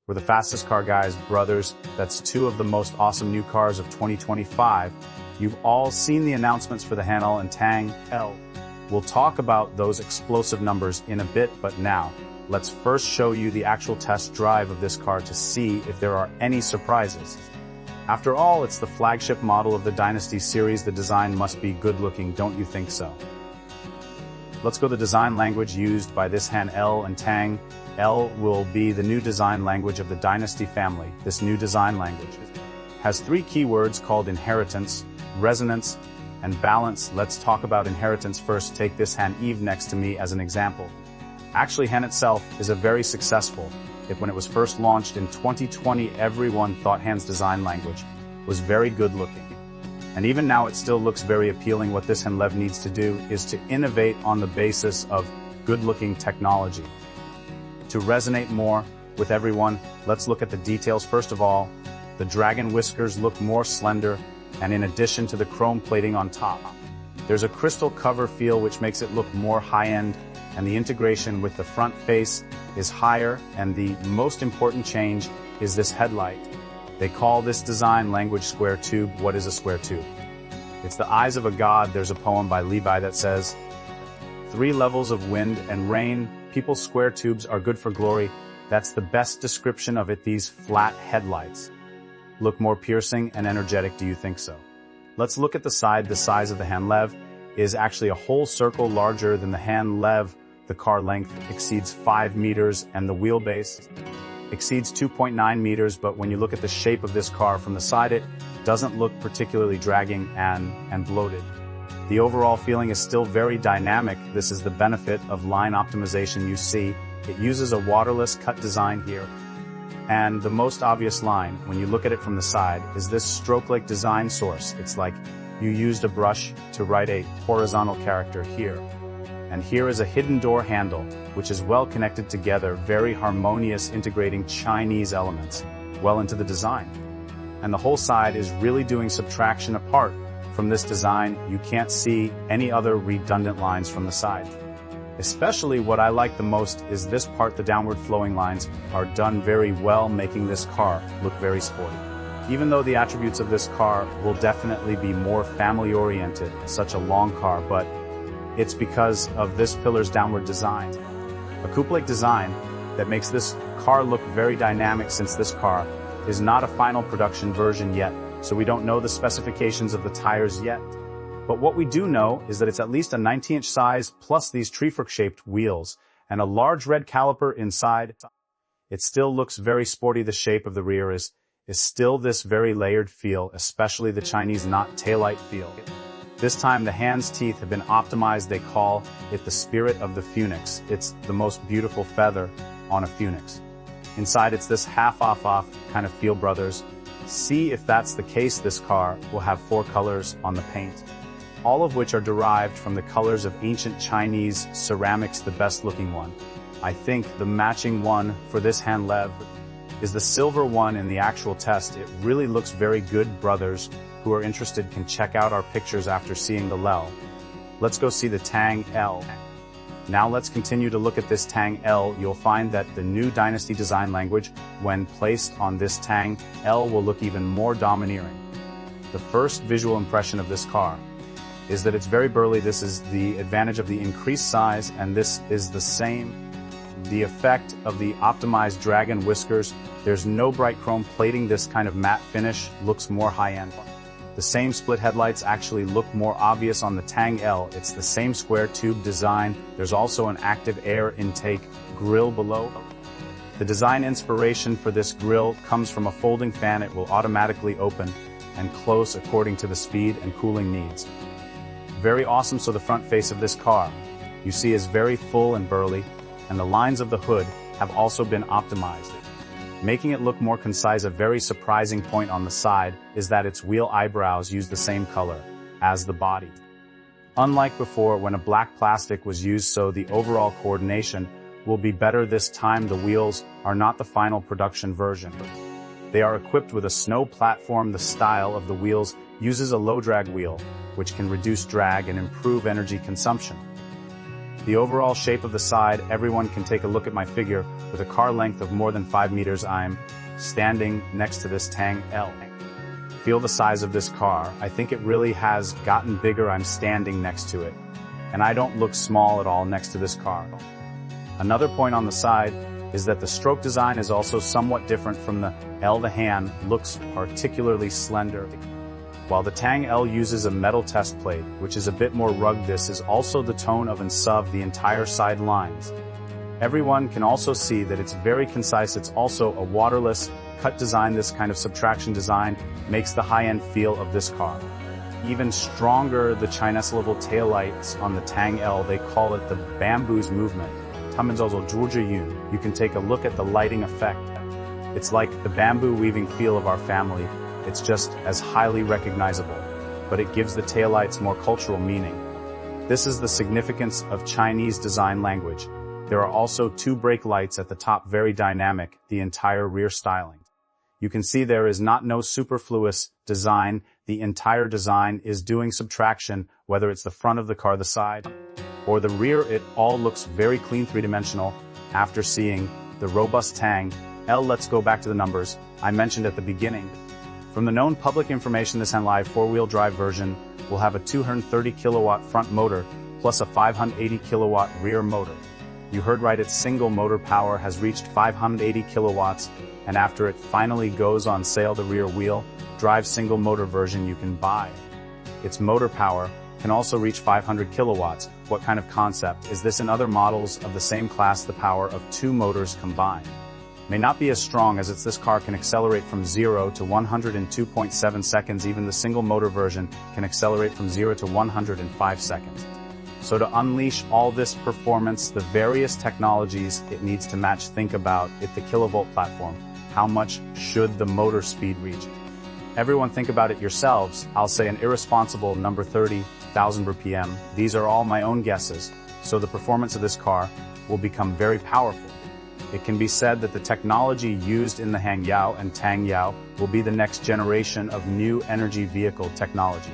We're the fastest car guys, brothers. That's two of the most awesome new cars of 2025. You've all seen the announcements for the Han L and Tang L. We'll talk about those explosive numbers in a bit, but now, let's first show you the actual test drive of this car to see if there are any surprises. After all, it's the flagship model of the Dynasty series. The design must be good looking, don't you think so? Let's go the design language used by this Han L and Tang L will be the new design language of the Dynasty family. This new design language has three keywords called inheritance, resonance, and balance. Let's talk about inheritance first. Take this Han Eve next to me as an example. Actually, Han itself is a very successful. When it was first launched in 2020, everyone thought Han's design language was very good looking. And even now it still looks very appealing. What this Han Lev needs to do is to innovate on the basis of good looking technology. To resonate more with everyone, let's look at the details. First of all, the dragon whiskers look more slender, and in addition to the chrome plating on top, there's a crystal cover feel which makes it look more high-end, and the integration with the front face is higher, and the most important change is this headlight. They call this design language square tube. What is a square tube? It's the eyes of a god. There's a poem by Levi that says, 3 levels of wind and rain, people's square tubes are good for glory. That's the best description of it. These flat headlights look more piercing and energetic. Do you think so? Let's look at the side. The size of the Han Lev is actually a whole circle larger than the Han Lev. The car length exceeds 5 meters and the wheelbase exceeds 2.9 meters, but when you look at the shape of this car from the side, it doesn't look particularly dragging and bloated. The overall feeling is still very dynamic. This is the benefit of line optimization. You see, it uses a waterless cut design here. And the most obvious line, when you look at it from the side, is this stroke-like design source. It's like you used a brush to write a horizontal character here. And here is a hidden door handle, which is well connected together, very harmonious, integrating Chinese elements well into the design. And the whole side is really doing subtraction. Apart from this design, you can't see any other redundant lines from the side. Especially what I like the most is this part. The downward flowing lines are done very well, making this car look very sporty. Even though the attributes of this car will definitely be more family-oriented, such a long car, but it's because of this pillar's downward design. A coupe-like design that makes this car look very dynamic. Since this car is not a final production version yet, so we don't know the specifications of the tires yet. But what we do know is that it's at least a 19-inch size, plus these tree-fork-shaped wheels, and a large red caliper inside. It still looks very sporty. The shape of the rear is still this very layered feel, especially the Chinese knot taillight feel. This time the Han's teeth have been optimized. They call it the spirit of the phoenix. It's the most beautiful feather on a phoenix. Inside it's this half-off kind of feel, brothers. See if that's the case. This car will have 4 colors on the paint, all of which are derived from the colors of ancient Chinese ceramics. The best looking one, I think the matching one for this Han Lev, is the silver one in the actual test. It really looks very good. Brothers who are interested can check out our pictures after seeing the Lel. Let's go see the Tang L. Now let's continue to look at this Tang L. You'll find that the new Dynasty design language, when placed on this Tang L, will look even more domineering. The first visual impression of this car is that it's very burly. This is the advantage of the increased size, and this is the same. The effect of the optimized dragon whiskers. There's no bright chrome plating. This kind of matte finish looks more high-end. The same split headlights actually look more obvious on the Tang L. It's the same square tube design. There's also an active air intake grille below. The design inspiration for this grille comes from a folding fan. It will automatically open and close according to the speed and cooling needs. Very awesome. So the front face of this car, you see, is very full and burly, and the lines of the hood have also been optimized, making it look more concise. A very surprising point on the side is that its wheel eyebrows use the same color as the body. Unlike before when a black plastic was used, so the overall coordination will be better this time. The wheels are not the final production version. They are equipped with a snow platform. The style of the wheels uses a low drag wheel, which can reduce drag and improve energy consumption. The overall shape of the side, everyone can take a look at my figure. With a car length of more than 5 meters, I'm standing next to this Tang L. Feel the size of this car. I think it really has gotten bigger. I'm standing next to it. And I don't look small at all next to this car. Another point on the side is that the stroke design is also somewhat different from the L. The hand looks particularly slender. While the Tang L uses a metal test plate, which is a bit more rugged, this is also the tone of and SUV the entire side lines. Everyone can also see that it's very concise. It's also a waterless cut design. This kind of subtraction design makes the high-end feel of this car. Even stronger, the Chinese level taillights on the Tang L, they call it the bamboo's movement. You can take a look at the lighting effect. It's like the bamboo weaving feel of our family. It's just as highly recognizable, but it gives the taillights more cultural meaning. This is the significance of Chinese design language. There are also 2 brake lights at the top, very dynamic, the entire rear styling. You can see there is no superfluous design. The entire design is doing subtraction, whether it's the front of the car, the side, or the rear. It all looks very clean, 3-dimensional. After seeing the robust Tang L, let's go back to the numbers I mentioned at the beginning. From the known public information, this live 4-wheel drive version will have a 230 kilowatt front motor plus a 580 kilowatt rear motor. You heard right, its single motor power has reached 580 kilowatts, and after it finally goes on sale, the rear wheel drive single motor version you can buy. Its motor power can also reach 500 kilowatts. What kind of concept is this? In other models of the same class, the power of 2 motors combined may not be as strong as this car can accelerate from 0 to 100 in 2.7 seconds. Even the single motor version can accelerate from 0 to 100 in 5 seconds. So to unleash all this performance, the various technologies it needs to match, think about it, the kilovolt platform. How much should the motor speed reach? Everyone think about it yourselves. I'll say an irresponsible number, 30,000 RPM. These are all my own guesses. So the performance of this car will become very powerful. It can be said that the technology used in the Hang Yao and Tang Yao will be the next generation of new energy vehicle technology.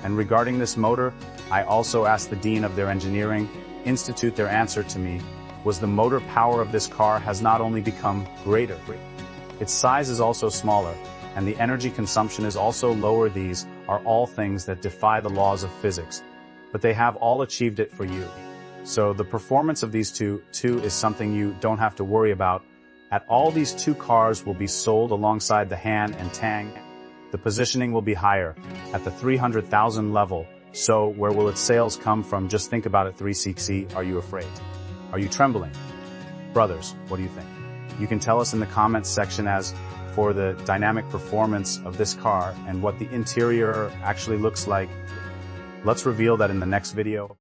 And regarding this motor, I also asked the Dean of their Engineering Institute. Their answer to me was the motor power of this car has not only become greater, its size is also smaller, and the energy consumption is also lower. These are all things that defy the laws of physics, but they have all achieved it for you. So the performance of these two is something you don't have to worry about. At all, these 2 cars will be sold alongside the Han and Tang. The positioning will be higher, at the 300,000 level. So where will its sales come from? Just think about it. 360. Are you afraid? Are you trembling? Brothers, what do you think? You can tell us in the comments section. As for the dynamic performance of this car and what the interior actually looks like, let's reveal that in the next video.